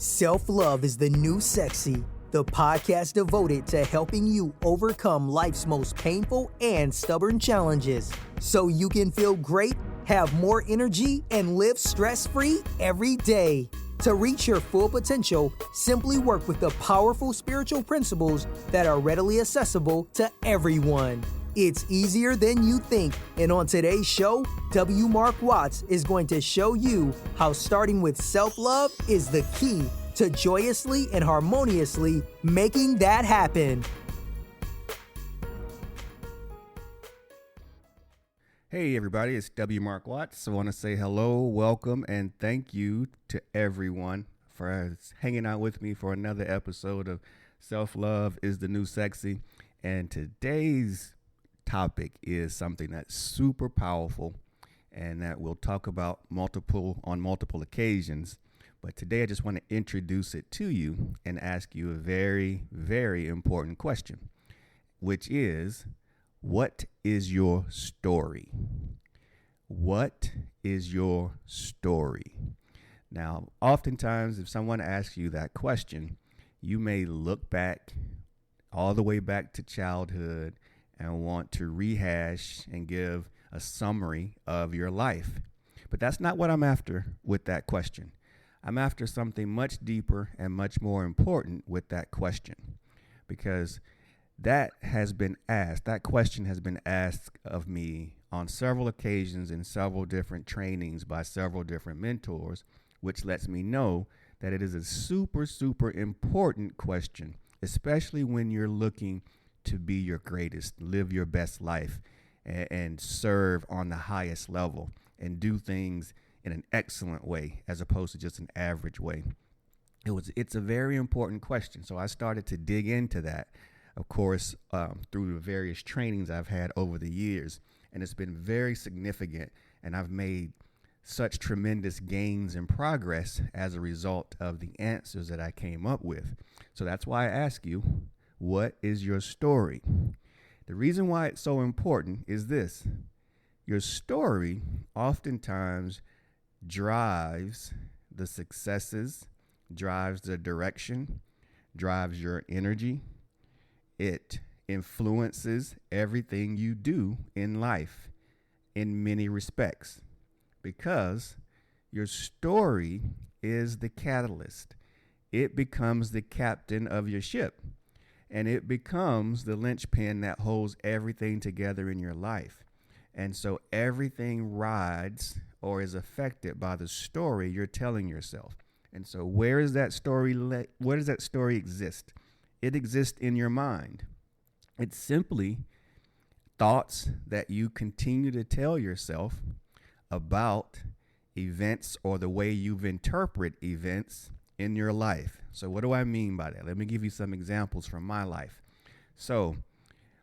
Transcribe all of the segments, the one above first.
Self-Love is the New Sexy, the podcast devoted to helping you overcome life's most painful and stubborn challenges so you can feel great, have more energy, and live stress-free every day. To reach your full potential, simply work with the powerful spiritual principles that are readily accessible to everyone. It's easier than you think, and on today's show, W. Mark Watts is going to show you how starting with self-love is the key to joyously and harmoniously making that happen. Hey everybody, it's W. Mark Watts. I want to say hello, welcome, and thank you to everyone for hanging out with me for another episode of Self-Love is the New Sexy. And today's topic is something that's super powerful and that we'll talk about on multiple occasions. But today I just want to introduce it to you and ask you a very, very important question, which is, what is your story? What is your story? Now, oftentimes, if someone asks you that question, you may look back all the way back to childhood and want to rehash and give a summary of your life. But that's not what I'm after with that question. I'm after something much deeper and much more important with that question, because that question has been asked of me on several occasions in several different trainings by several different mentors, which lets me know that it is a super, super important question, especially when you're looking to be your greatest, live your best life, and serve on the highest level and do things in an excellent way as opposed to just an average way. It's a very important question. So I started to dig into that, of course, through the various trainings I've had over the years. And it's been very significant. And I've made such tremendous gains and progress as a result of the answers that I came up with. So that's why I ask you, what is your story? The reason why it's so important is this. Your story oftentimes drives the successes, drives the direction, drives your energy. It influences everything you do in life in many respects, because your story is the catalyst. It becomes the captain of your ship, and it becomes the linchpin that holds everything together in your life. And so everything rides or is affected by the story you're telling yourself. And so where does that story exist? It exists in your mind. It's simply thoughts that you continue to tell yourself about events or the way you've interpreted events in your life. So what do I mean by that? Let me give you some examples from my life. So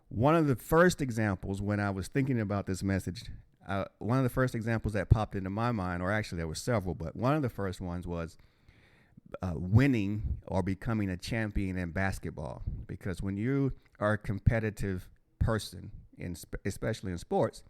one of the first examples when I was thinking about this message, one of the first examples that popped into my mind, or actually there were several, but one of the first ones was winning or becoming a champion in basketball. Because when you are a competitive person, especially in sports,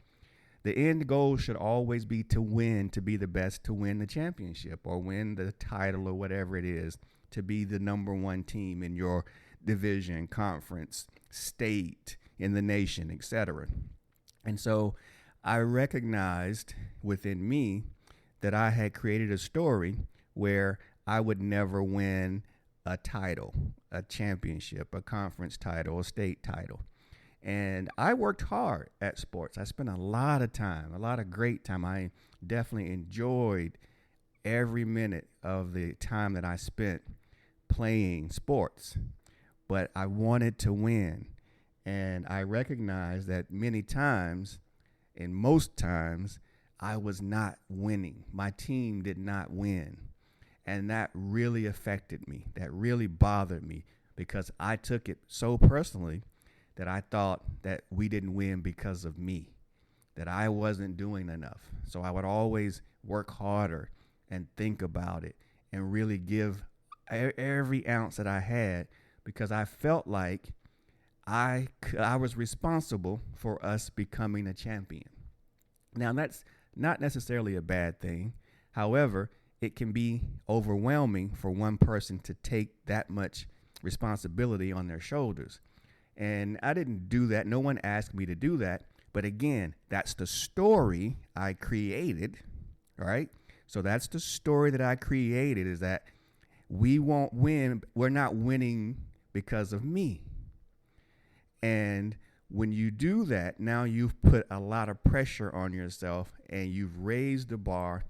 the end goal should always be to win, to be the best, to win the championship or win the title or whatever it is, to be the number one team in your division, conference, state, in the nation, etc. And so I recognized within me that I had created a story where I would never win a title, a championship, a conference title, a state title. And I worked hard at sports. I spent a lot of time, a lot of great time. I definitely enjoyed every minute of the time that I spent playing sports. But I wanted to win. And I recognized that many times, and most times, I was not winning. My team did not win. And that really affected me. That really bothered me, because I took it so personally that I thought that we didn't win because of me, that I wasn't doing enough. So I would always work harder and think about it and really give every ounce that I had, because I felt like I was responsible for us becoming a champion. Now, that's not necessarily a bad thing. However, it can be overwhelming for one person to take that much responsibility on their shoulders. And I didn't do that. No one asked me to do that. But again, that's the story I created, right? So that's the story that I created, is that we won't win. We're not winning because of me. And when you do that, now you've put a lot of pressure on yourself, and you've raised the bar,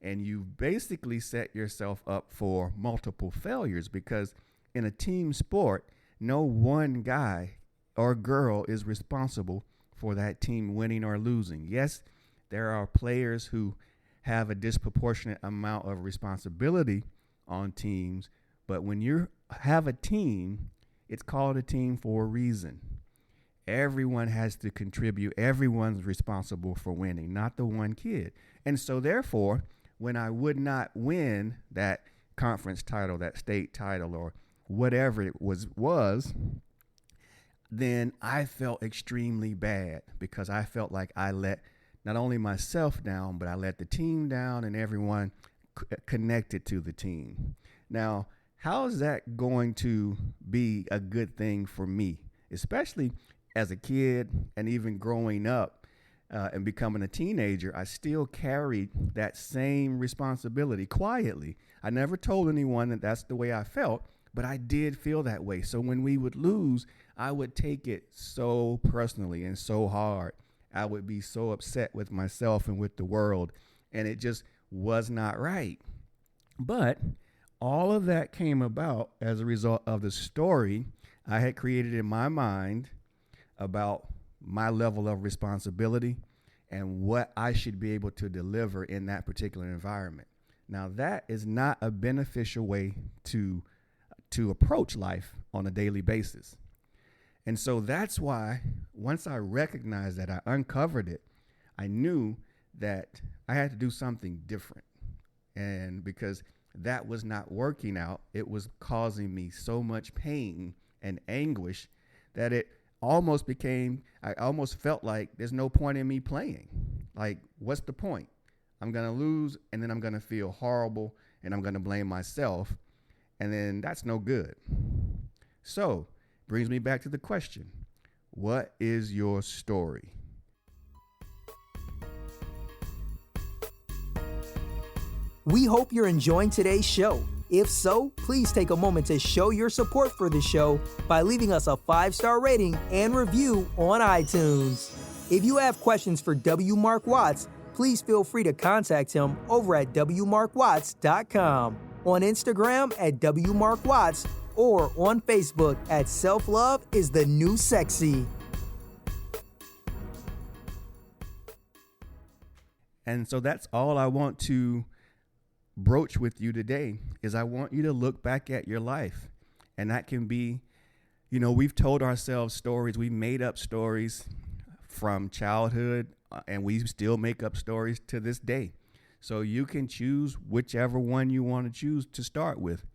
and you've basically set yourself up for multiple failures, because in a team sport, no one guy or girl is responsible for that team winning or losing. Yes, there are players who have a disproportionate amount of responsibility on teams, but when you have a team, it's called a team for a reason. Everyone has to contribute. Everyone's responsible for winning, not the one kid. And so therefore, when I would not win that conference title, that state title, or whatever it was, then I felt extremely bad, because I felt like I let not only myself down, but I let the team down and everyone connected to the team. Now, how is that going to be a good thing for me, especially as a kid and even growing up and becoming a teenager? I still carried that same responsibility quietly. I never told anyone that that's the way I felt, but I did feel that way. So when we would lose, I would take it so personally and so hard. I would be so upset with myself and with the world, and it just was not right. But all of that came about as a result of the story I had created in my mind about my level of responsibility and what I should be able to deliver in that particular environment. Now, that is not a beneficial way to approach life on a daily basis. And so that's why once I recognized that, I uncovered it, I knew that I had to do something different. And because that was not working out, it was causing me so much pain and anguish that it almost became, I almost felt like there's no point in me playing. Like, what's the point? I'm going to lose, and then I'm going to feel horrible, and I'm going to blame myself. And then that's no good. So, brings me back to the question, what is your story? We hope you're enjoying today's show. If so, please take a moment to show your support for the show by leaving us a 5-star rating and review on iTunes. If you have questions for W. Mark Watts, please feel free to contact him over at wmarkwatts.com, on Instagram at wmarkwatts, or on Facebook at Self-Love is the New Sexy. And so that's all I want to broach with you today, is I want you to look back at your life. And that can be, we've told ourselves stories. We made up stories from childhood, and we still make up stories to this day. So you can choose whichever one you want to choose to start with.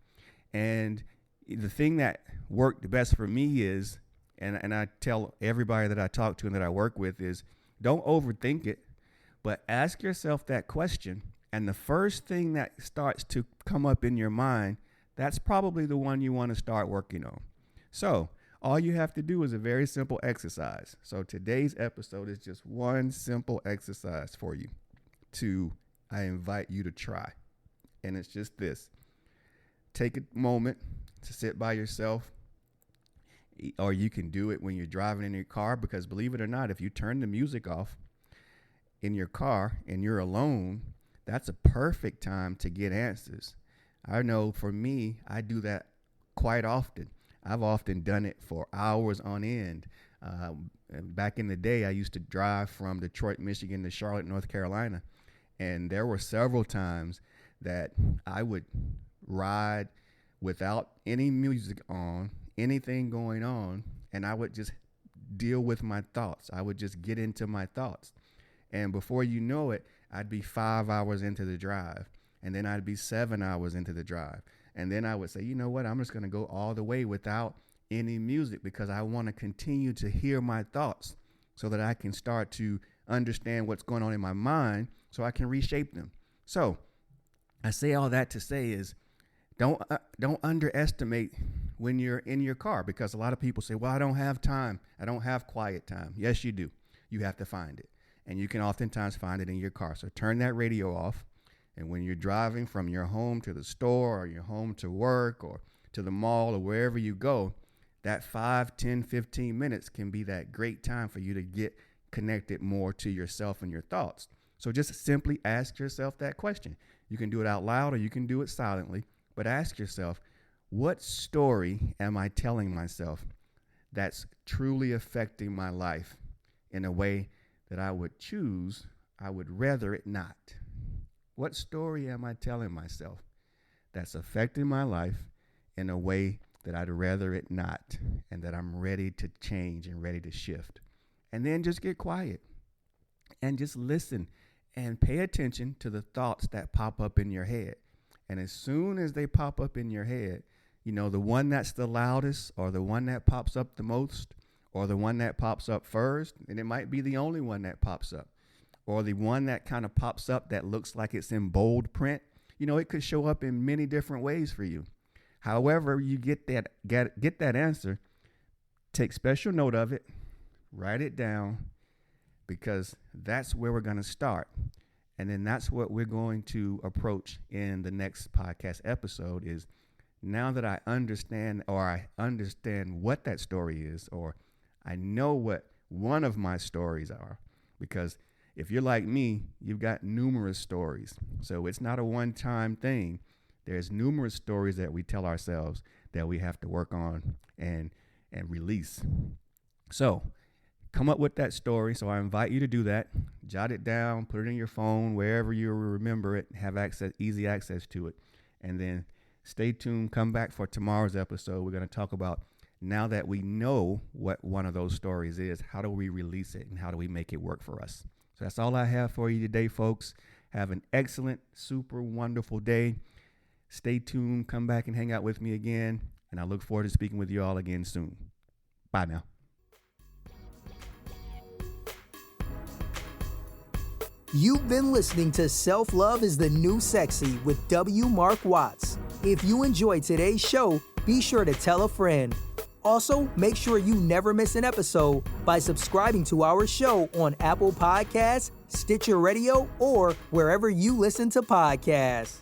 And the thing that worked the best for me is, and I tell everybody that I talk to and that I work with, is don't overthink it, but ask yourself that question. And the first thing that starts to come up in your mind, that's probably the one you want to start working on. So all you have to do is a very simple exercise. So today's episode is just one simple exercise for you I invite you to try. And it's just this. Take a moment to sit by yourself, or you can do it when you're driving in your car, because believe it or not, if you turn the music off in your car and you're alone, that's a perfect time to get answers. I know for me, I do that quite often. I've often done it for hours on end. Back in the day, I used to drive from Detroit, Michigan to Charlotte, North Carolina. And there were several times that I would ride without any music on, anything going on, and I would just deal with my thoughts. I would just get into my thoughts. And before you know it, I'd be 5 hours into the drive, and then I'd be 7 hours into the drive. And then I would say, you know what, I'm just going to go all the way without any music, because I want to continue to hear my thoughts so that I can start to understand what's going on in my mind so I can reshape them. So I say all that to say is don't underestimate when you're in your car, because a lot of people say, well, I don't have time. I don't have quiet time. Yes, you do. You have to find it. And you can oftentimes find it in your car. So turn that radio off. And when you're driving from your home to the store or your home to work or to the mall or wherever you go, that 5, 10, 15 minutes can be that great time for you to get connected more to yourself and your thoughts. So just simply ask yourself that question. You can do it out loud or you can do it silently, but ask yourself, what story am I telling myself that's truly affecting my life in a way that I would rather it not? What story am I telling myself that's affecting my life in a way that I'd rather it not, and that I'm ready to change and ready to shift? And then just get quiet and just listen and pay attention to the thoughts that pop up in your head. And as soon as they pop up in your head, you know, the one that's the loudest or the one that pops up the most or the one that pops up first, and it might be the only one that pops up, or the one that kind of pops up that looks like it's in bold print. You know, it could show up in many different ways for you. However you get that answer, take special note of it, write it down, because that's where we're going to start. And then that's what we're going to approach in the next podcast episode is, now that I understand what that story is, or I know what one of my stories are, because if you're like me, you've got numerous stories. So it's not a one-time thing. There's numerous stories that we tell ourselves that we have to work on and release. So come up with that story. So I invite you to do that. Jot it down, put it in your phone, wherever you remember it, have easy access to it. And then stay tuned. Come back for tomorrow's episode. We're going to talk about, now that we know what one of those stories is, how do we release it and how do we make it work for us? So that's all I have for you today, folks. Have an excellent, super wonderful day. Stay tuned. Come back and hang out with me again. And I look forward to speaking with you all again soon. Bye now. You've been listening to Self-Love is the New Sexy with W. Mark Watts. If you enjoyed today's show, be sure to tell a friend. Also, make sure you never miss an episode by subscribing to our show on Apple Podcasts, Stitcher Radio, or wherever you listen to podcasts.